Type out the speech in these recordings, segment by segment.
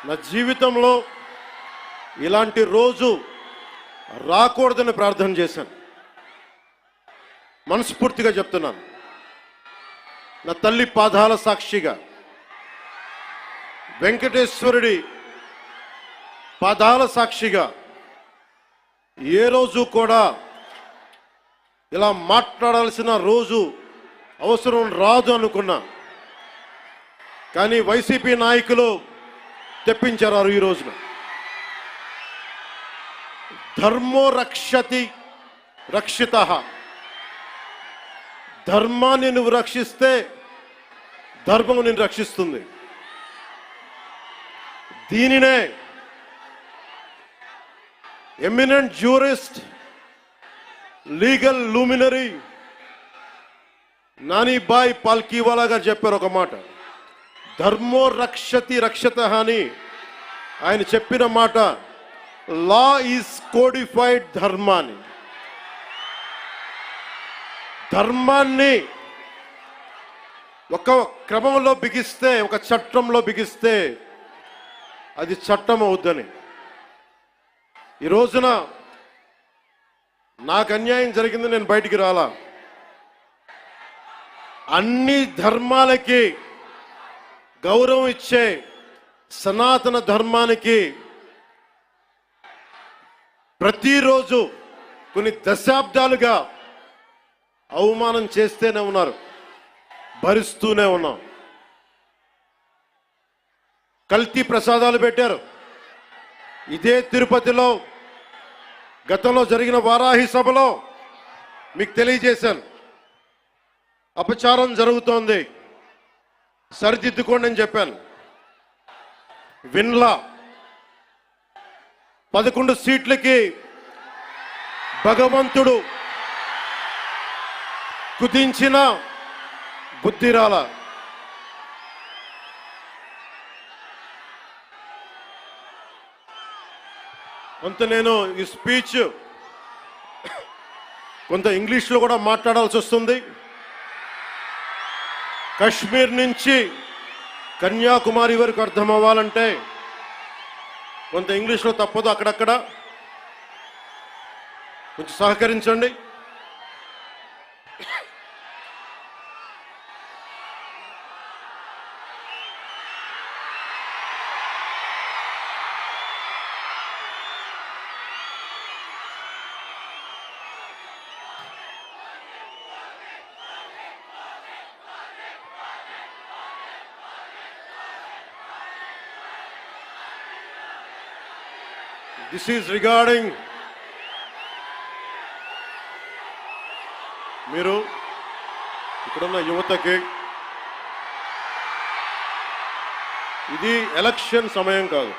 నా జీవితంలో ఇలాంటి రోజు రాకూడదని ప్రార్థన చేశాను. మనస్ఫూర్తిగా చెప్తున్నాను. నా తల్లి పాదాల సాక్షిగా, వెంకటేశ్వరుడి పాదాల సాక్షిగా ఏ రోజు కూడా ఇలా మాట్లాడాల్సిన రోజు అవసరం రాదు అనుకున్నా. కానీ వైసీపీ నాయకులు తెప్పించారు ఈ రోజున. ధర్మో రక్షతి రక్షితః. ధర్మాన్ని నువ్వు రక్షిస్తే ధర్మం నిన్ను రక్షిస్తుంది. దీనినే eminent jurist, legal luminary Nanabhoy Palkhivala గారు చెప్పారు ఒక మాట. ధర్మో రక్షతి రక్షితః అని ఆయన చెప్పిన మాట. లా ఈజ్ కోడిఫైడ్ ధర్మాన్ని. ధర్మాన్ని ఒక క్రమంలో బిగిస్తే, ఒక చట్టంలో బిగిస్తే అది చట్టం అవుద్దని. ఈ రోజున నాకు అన్యాయం జరిగింది, నేను బయటికి రాలా. అన్ని ధర్మాలకి గౌరవం ఇచ్చే సనాతన ధర్మానికి ప్రతిరోజు కొన్ని దశాబ్దాలుగా అవమానం చేస్తూనే ఉన్నారు, భరిస్తూనే ఉన్నాం. కల్తీ ప్రసాదాలు పెట్టారు. ఇదే తిరుపతిలో గతంలో జరిగిన వారాహి సభలో మీకు తెలియజేశాను. అపచారం జరుగుతోంది, సరిదిద్దుకోండి అని చెప్పాను. విన్లా 11 సీట్లకి భగవంతుడు కుదించిన బుద్ధిరాల. కొంత నేను ఈ స్పీచ్ కొంత ఇంగ్లీష్లో కూడా మాట్లాడాల్సి వస్తుంది. కశ్మీర్ నుంచి కన్యాకుమారి వరకు అర్థం అవ్వాలంటే కొంత ఇంగ్లీష్లో తప్పదు. అక్కడక్కడ కొంచెం సహకరించండి. This is regarding మీరు ఇక్కడున్న యువతకి, ఇది ఎలక్షన్ సమయం కాదు.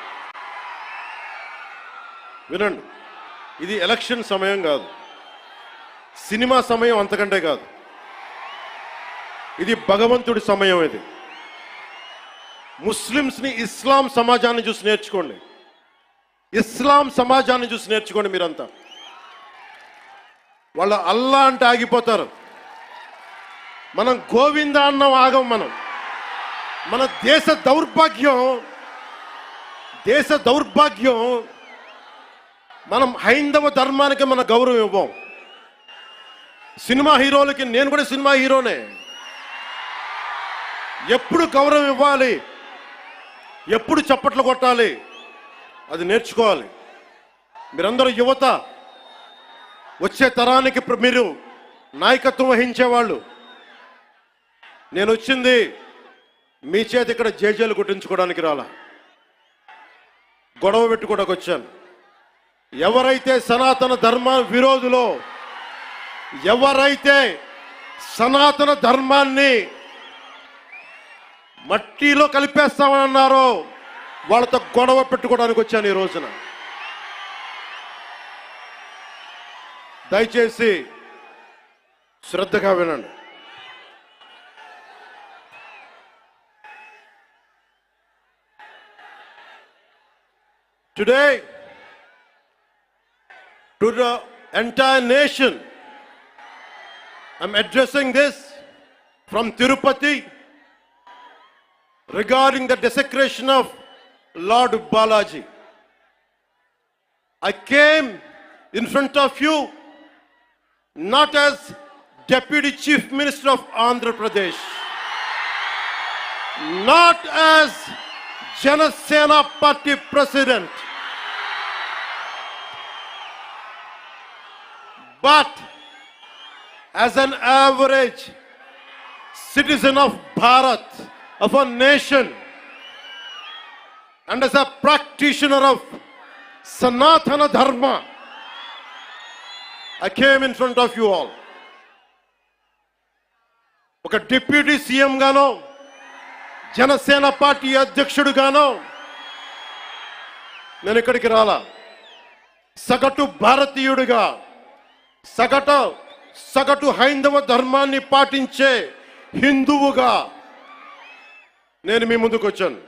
వినండి, ఇది ఎలక్షన్ సమయం కాదు, సినిమా సమయం అంతకంటే కాదు. ఇది భగవంతుడి సమయం. ఇది ముస్లిమ్స్ని, ఇస్లాం సమాజాన్ని చూసి నేర్చుకోండి. ఇస్లాం సమాజాన్ని చూసి నేర్చుకోండి. మీరంతా వాళ్ళ అల్లా అంటే ఆగిపోతారు. మనం గోవింద అన్నం ఆగం. మన దేశ దౌర్భాగ్యం మనం హైందవ ధర్మానికి మన గౌరవం ఇవ్వం. సినిమా హీరోలకి, నేను కూడా సినిమా హీరోనే, ఎప్పుడు గౌరవం ఇవ్వాలి, ఎప్పుడు చప్పట్లు కొట్టాలి, అది నేర్చుకోవాలి. మీరందరూ యువత, వచ్చే తరానికి మీరు నాయకత్వం వహించేవాళ్ళు. నేను వచ్చింది మీ చేతి ఇక్కడ జేజేలు కొట్టించుకోవడానికి రాలా, గొడవ పెట్టుకోవడానికి వచ్చాను. ఎవరైతే సనాతన ధర్మ విరోధులో, ఎవరైతే సనాతన ధర్మాన్ని మట్టిలో కలిపేస్తామన్నారో వాళ్ళతో గొడవ పెట్టుకోవడానికి వచ్చాను ఈ రోజున. దయచేసి శ్రద్ధగా వినండి. Today, to the entire nation, I'm addressing this from Tirupati regarding the desecration of Lord Balaji. I came in front of you not as Deputy Chief Minister of Andhra Pradesh, not as Janasena Party President, but as an average citizen of Bharat, of a nation, and as a practitioner of Sanatana Dharma. I came in front of you all. ఒక deputy CM గానో Janasena party అధ్యక్షుడుగానో నేను ఇక్కడికి రాలా. సగటు భారతీయుడిగా, సగటు హైందవ ధర్మాన్ని పాటించే హిందువుగా నేను మీ ముందుకు వచ్చాను.